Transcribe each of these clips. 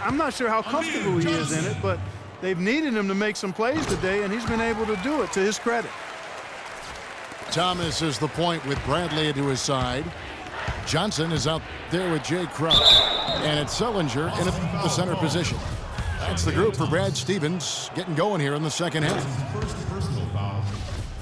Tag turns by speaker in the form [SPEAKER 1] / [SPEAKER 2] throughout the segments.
[SPEAKER 1] I'm not sure how comfortable he is in it, but they've needed him to make some plays today, and he's been able to do it to his credit.
[SPEAKER 2] Thomas is the point with Bradley to his side. Johnson is out there with Jay Kraut. And it's Sullinger in the center position. That's the group for Brad Stevens getting going here in the second half.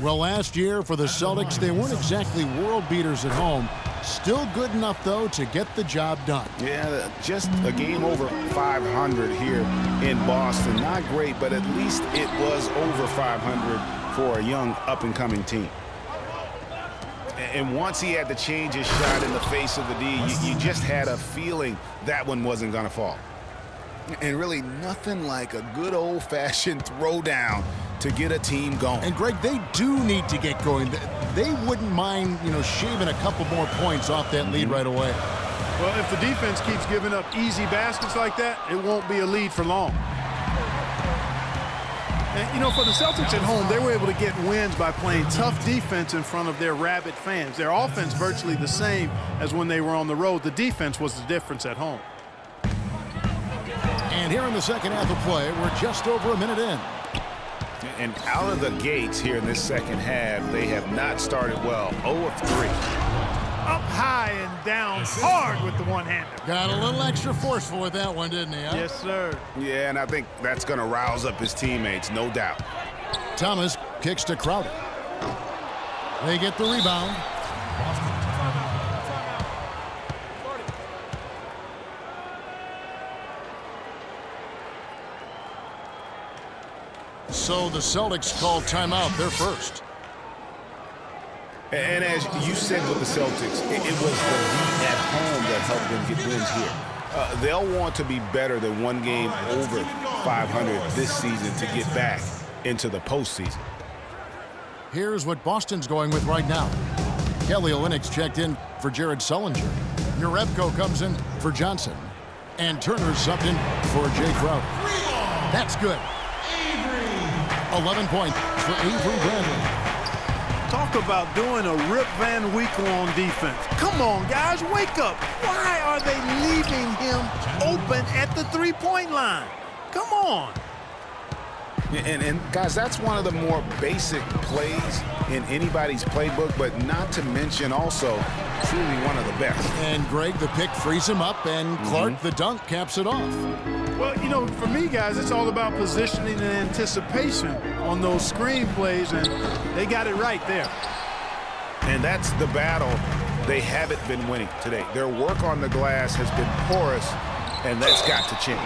[SPEAKER 2] Well, last year for the Celtics, they weren't exactly world beaters at home. Still good enough, though, to get the job done.
[SPEAKER 3] Yeah, just a game over 500 here in Boston. Not great, but at least it was over 500 for a young up-and-coming team. And once he had to change his shot in the face of the D, you just had a feeling that one wasn't going to fall. And really nothing like a good old-fashioned throwdown to get a team going.
[SPEAKER 2] And, Greg, they do need to get going. They wouldn't mind, shaving a couple more points off that lead right away.
[SPEAKER 1] Well, if the defense keeps giving up easy baskets like that, it won't be a lead for long. And, for the Celtics at home, they were able to get wins by playing tough defense in front of their rabid fans. Their offense virtually the same as when they were on the road. The defense was the difference at home.
[SPEAKER 2] And here in the second half of play, we're just over a minute in.
[SPEAKER 3] And out of the gates here in this second half, they have not started well. 0 of 3.
[SPEAKER 1] Up high and down hard with the one-hander.
[SPEAKER 2] Got a little extra forceful with that one, didn't he? Huh?
[SPEAKER 1] Yes, sir.
[SPEAKER 3] Yeah, and I think that's going to rouse up his teammates, no doubt.
[SPEAKER 2] Thomas kicks to Crowder. They get the rebound. So the Celtics call timeout. They're first.
[SPEAKER 3] And as you said with the Celtics, it was the lead at home that helped them get wins here. They'll want to be better than one game over 500 this season to get back into the postseason.
[SPEAKER 2] Here's what Boston's going with right now. Kelly Olynyk's checked in for Jared Sullinger. Jerebko comes in for Johnson. And Turner's subbed in for Jay Crowder. That's good. 11 points for Avery Bradley.
[SPEAKER 1] Talk about doing a Rip Van Winkle on defense. Come on, guys, wake up. Why are they leaving him open at the three-point line? Come on.
[SPEAKER 3] And guys, that's one of the more basic plays in anybody's playbook, but not to mention also truly one of the best.
[SPEAKER 2] And Greg, the pick frees him up, and Clark, the dunk, caps it off.
[SPEAKER 1] Well, for me, guys, it's all about positioning and anticipation on those screen plays, and they got it right there.
[SPEAKER 3] And that's the battle they haven't been winning today. Their work on the glass has been porous, and that's got to change.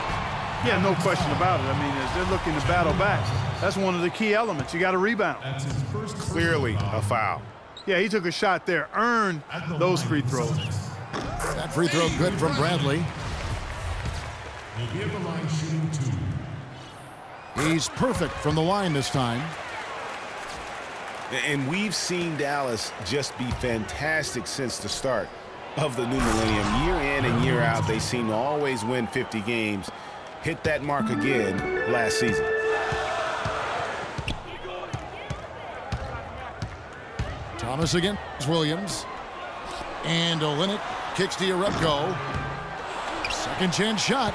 [SPEAKER 1] Yeah, no question about it. I mean, as they're looking to battle back, that's one of the key elements. You got to rebound.
[SPEAKER 3] Clearly a foul.
[SPEAKER 1] Yeah, he took a shot there, earned those free throws.
[SPEAKER 2] That free throw good from Bradley. He's perfect from the line this time.
[SPEAKER 3] And we've seen Dallas just be fantastic since the start of the new millennium. Year in and year out, they seem to always win 50 games. Hit that mark again last season.
[SPEAKER 2] Thomas against Williams. And Olynyk kicks to Jerebko. Second chance shot.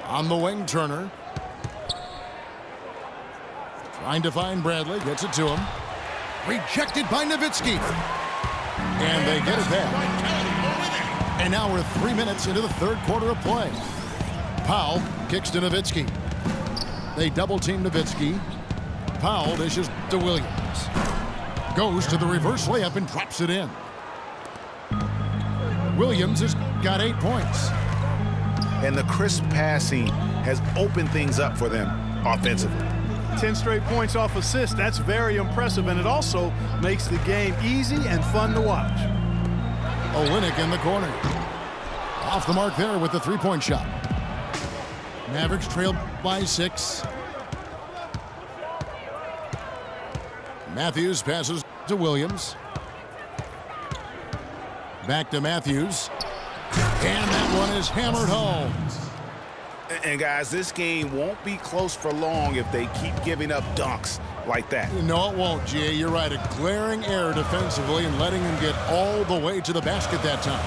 [SPEAKER 2] On the wing, Turner. Trying to find Bradley. Gets it to him. Rejected by Nowitzki. And they get it back. And now we're 3 minutes into the third quarter of play. Powell kicks to Nowitzki. They double-team Nowitzki. Powell dishes to Williams. Goes to the reverse layup and drops it in. Williams has got 8 points.
[SPEAKER 3] And the crisp passing has opened things up for them offensively.
[SPEAKER 1] 10 straight points off assists. That's very impressive, and it also makes the game easy and fun to watch.
[SPEAKER 2] Olynyk in the corner. Off the mark there with the three-point shot. Mavericks trailed by 6. Matthews passes to Williams. Back to Matthews. And that one is hammered home.
[SPEAKER 3] And guys, this game won't be close for long if they keep giving up dunks like that.
[SPEAKER 2] No, it won't, G.A. You're right. A glaring error defensively and letting him get all the way to the basket that time.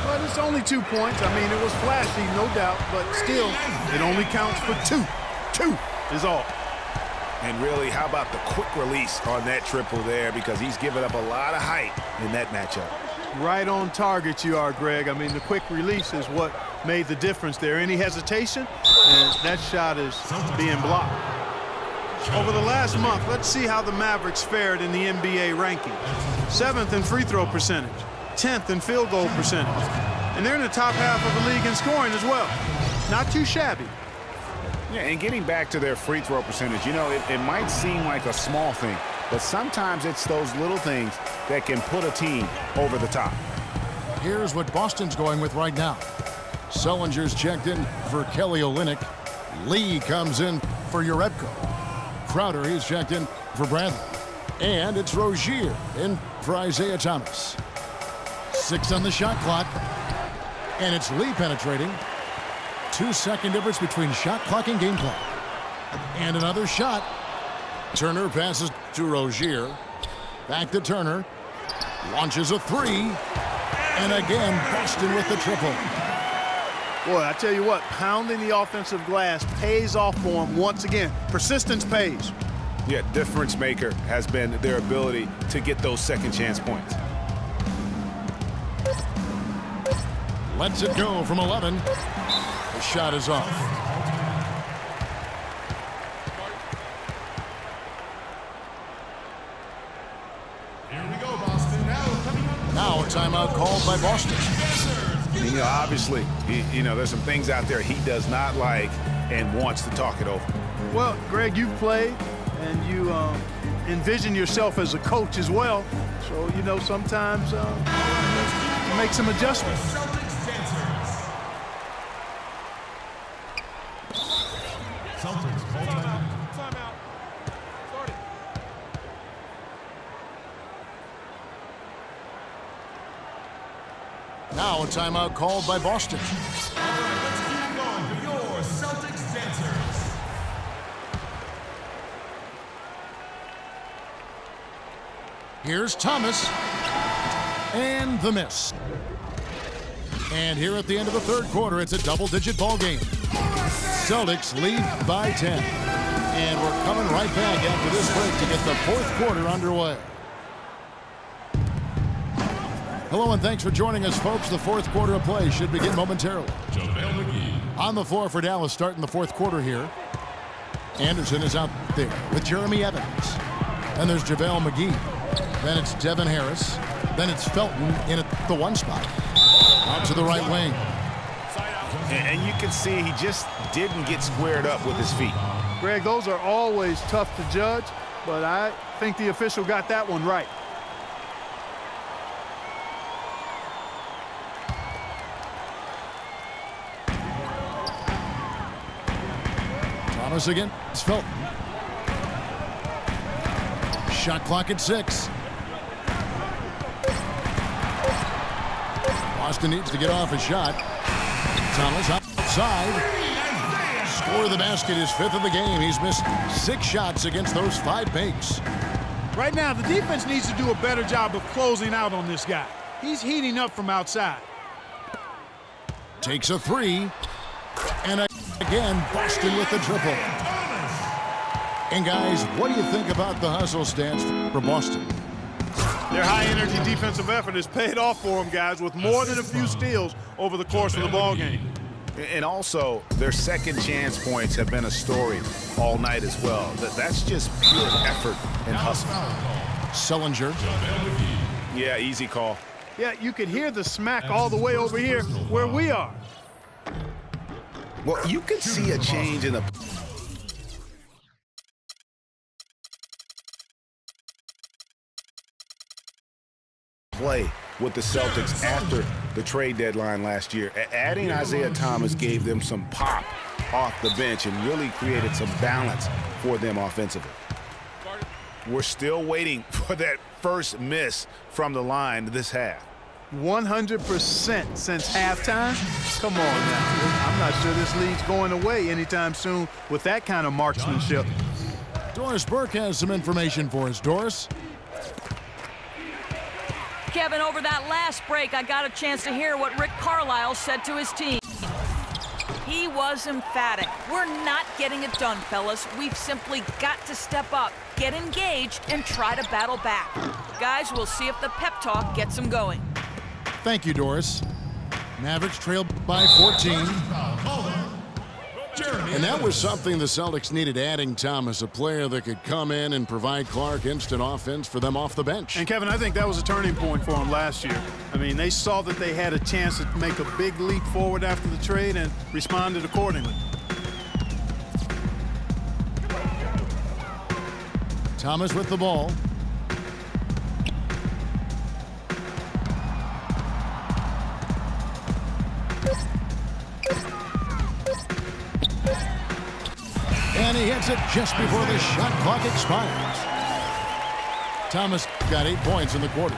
[SPEAKER 1] But it's only 2 points. I mean, it was flashy, no doubt, but still, it only counts for 2. 2 is all.
[SPEAKER 3] And really, how about the quick release on that triple there, because he's given up a lot of height in that matchup.
[SPEAKER 1] Right on target you are, Greg. I mean, the quick release is what made the difference there. Any hesitation, and that shot is being blocked. Over the last month, let's see how the Mavericks fared in the NBA ranking. 7th in free throw percentage, 10th in field goal percentage. And they're in the top half of the league in scoring as well. Not too shabby.
[SPEAKER 3] Yeah, and getting back to their free throw percentage, you know, it might seem like a small thing, but sometimes it's those little things that can put a team over the top.
[SPEAKER 2] Here's what Boston's going with right now. Sullinger's checked in for Kelly Olynyk. Lee comes in for Jerebko. Crowder, he's checked in for Bradley. And it's Rozier in for Isaiah Thomas. 6 on the shot clock. And it's Lee penetrating. 2-second difference between shot clock and game clock. And another shot. Turner passes to Rozier. Back to Turner. Launches a 3. And again, Boston with the triple.
[SPEAKER 1] Boy, I tell you what, pounding the offensive glass pays off for him once again. Persistence pays.
[SPEAKER 3] Yeah, difference maker has been their ability to get those second chance points.
[SPEAKER 2] Lets it go from 11. The shot is off.
[SPEAKER 4] Here we go, Boston.
[SPEAKER 2] Now a timeout called by Boston.
[SPEAKER 3] You know, obviously, you know, there's some things out there he does not like and wants to talk it over.
[SPEAKER 1] Well, Greg, you've played and you envision yourself as a coach as well. So, you know, sometimes you make some adjustments.
[SPEAKER 2] Now a timeout called by Boston.
[SPEAKER 4] All right, let's keep it going for your Celtics dancers.
[SPEAKER 2] Here's Thomas. And the miss. And here at the end of the third quarter, it's a double-digit ball game. Celtics lead by 10. And we're coming right back after this break to get the fourth quarter underway. Hello and thanks for joining us, folks. The fourth quarter of play should begin momentarily.
[SPEAKER 4] JaVale McGee.
[SPEAKER 2] On the floor for Dallas starting the fourth quarter here. Anderson is out there with Jeremy Evans. And there's JaVale McGee. Then it's Devin Harris. Then it's Felton in at the 1 spot. Out to the right wing.
[SPEAKER 3] And you can see he just didn't get squared up with his feet.
[SPEAKER 1] Greg, those are always tough to judge, but I think the official got that one right.
[SPEAKER 2] Thomas again. It's Felton. Shot clock at 6. Boston needs to get off a shot. Thomas outside. Score of the basket is 5th of the game. He's missed 6 shots against those 5 makes.
[SPEAKER 1] Right now, the defense needs to do a better job of closing out on this guy. He's heating up from outside.
[SPEAKER 2] Takes a 3. And again, Boston with the triple. And guys, what do you think about the hustle stance for Boston?
[SPEAKER 1] Their high-energy defensive effort has paid off for them, guys, with more than a few steals over the course of the ball game.
[SPEAKER 3] And also, their second chance points have been a story all night as well. That's just pure effort and hustle.
[SPEAKER 2] Sullinger.
[SPEAKER 3] Yeah, easy call.
[SPEAKER 1] Yeah, you could hear the smack all the way over here where we are.
[SPEAKER 3] Well, you could see a change in the play with the Celtics after the trade deadline last year. Adding Isaiah Thomas gave them some pop off the bench and really created some balance for them offensively. We're still waiting for that first miss from the line this half.
[SPEAKER 1] 100% since halftime? Come on now. I'm not sure this lead's going away anytime soon with that kind of marksmanship.
[SPEAKER 2] Doris Burke has some information for us. Doris?
[SPEAKER 5] Kevin, over that last break, I got a chance to hear what Rick Carlisle said to his team. He was emphatic. We're not getting it done, fellas. We've simply got to step up, get engaged, and try to battle back. Guys, we'll see if the pep talk gets them going.
[SPEAKER 2] Thank you, Doris. Mavericks trailed by 14. And that was something the Celtics needed, adding Thomas, a player that could come in and provide Clark instant offense for them off the bench.
[SPEAKER 1] And, Kevin, I think that was a turning point for them last year. I mean, they saw that they had a chance to make a big leap forward after the trade and responded accordingly.
[SPEAKER 2] Thomas with the ball. And he hits it just before the shot clock expires. Thomas got 8 points in the quarter.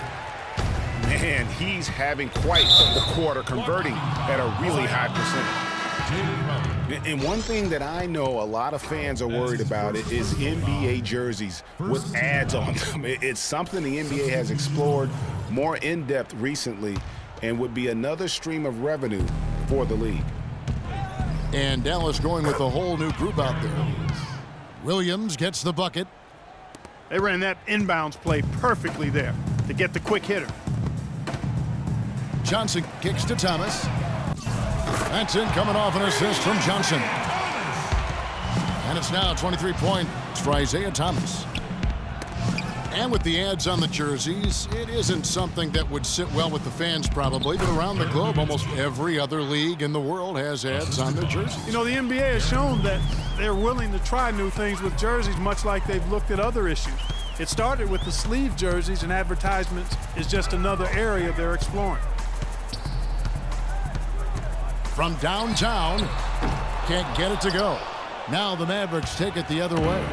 [SPEAKER 3] Man, he's having quite the quarter, converting at a really high percentage. And one thing that I know a lot of fans are worried about is NBA jerseys with ads on them. It's something the NBA has explored more in depth recently and would be another stream of revenue for the league.
[SPEAKER 2] And Dallas going with a whole new group out there. Williams gets the bucket.
[SPEAKER 1] They ran that inbounds play perfectly there to get the quick hitter.
[SPEAKER 2] Johnson kicks to Thomas. That's in, coming off an assist from Johnson. And it's now 23 points for Isaiah Thomas. And with the ads on the jerseys, it isn't something that would sit well with the fans probably, but around the globe, almost every other league in the world has ads on their jerseys.
[SPEAKER 1] You know, the NBA has shown that they're willing to try new things with jerseys, much like they've looked at other issues. It started with the sleeve jerseys, and advertisements is just another area they're exploring.
[SPEAKER 2] From downtown, can't get it to go. Now the Mavericks take it the other way.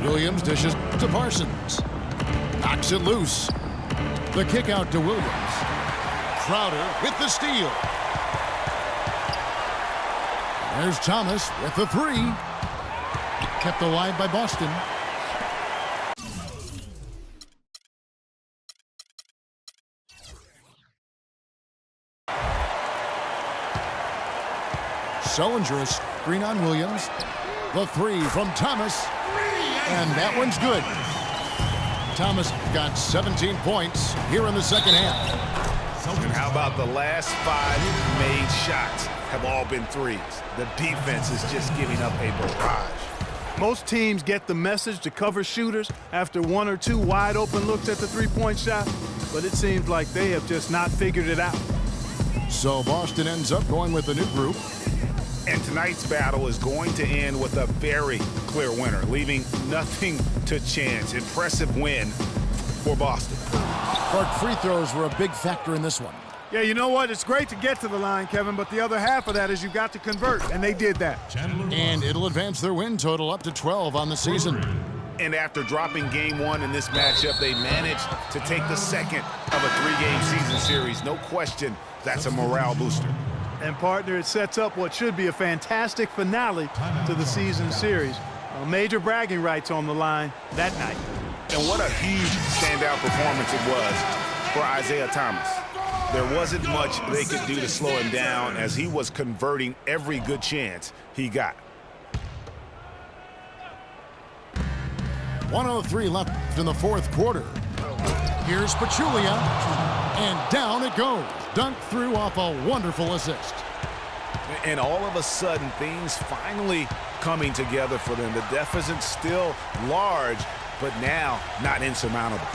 [SPEAKER 2] Williams dishes to Parsons. Knocks it loose. The kick out to Williams. Crowder with the steal. There's Thomas with the three. Kept alive by Boston. Sullinger is screen on Williams. The three from Thomas. And that one's good. Thomas got 17 points here in the second half.
[SPEAKER 3] And how about the last 5 made shots have all been threes? The defense is just giving up a barrage.
[SPEAKER 1] Most teams get the message to cover shooters after 1 or 2 wide open looks at the three-point shot, but it seems like they have just not figured it out.
[SPEAKER 2] So Boston ends up going with a new group.
[SPEAKER 3] And tonight's battle is going to end with a very clear winner, leaving nothing to chance. Impressive win for Boston.
[SPEAKER 2] Clark, free throws were a big factor in this one.
[SPEAKER 1] Yeah, you know what? It's great to get to the line, Kevin, but the other half of that is you got to convert, and they did that.
[SPEAKER 2] And it'll advance their win total up to 12 on the season.
[SPEAKER 3] And after dropping game 1 in this matchup, they managed to take the second of a 3-game season series. No question, that's a morale booster.
[SPEAKER 1] And, partner, it sets up what should be a fantastic finale to the season series. Major bragging rights on the line that night.
[SPEAKER 3] And what a huge standout performance it was for Isaiah Thomas. There wasn't much they could do to slow him down as he was converting every good chance he got.
[SPEAKER 2] 1:03 left in the fourth quarter. Here's Pachulia, and down it goes. Dunked through off a wonderful assist.
[SPEAKER 3] And all of a sudden, things finally coming together for them. The deficit's still large, but now not insurmountable.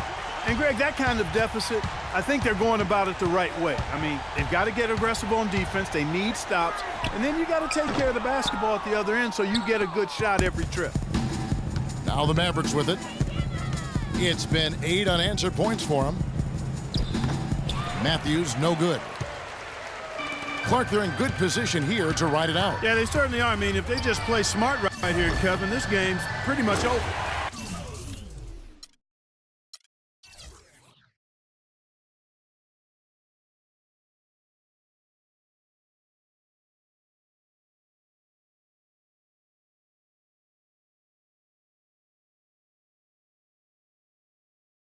[SPEAKER 1] And, Greg, that kind of deficit, I think they're going about it the right way. I mean, they've got to get aggressive on defense. They need stops. And then you got to take care of the basketball at the other end so you get a good shot every trip.
[SPEAKER 2] Now the Mavericks with it. It's been 8 unanswered points for them. Matthews, no good. Clark, they're in good position here to ride it out.
[SPEAKER 1] Yeah, they certainly are. I mean, if they just play smart right here, Kevin, this game's pretty much over.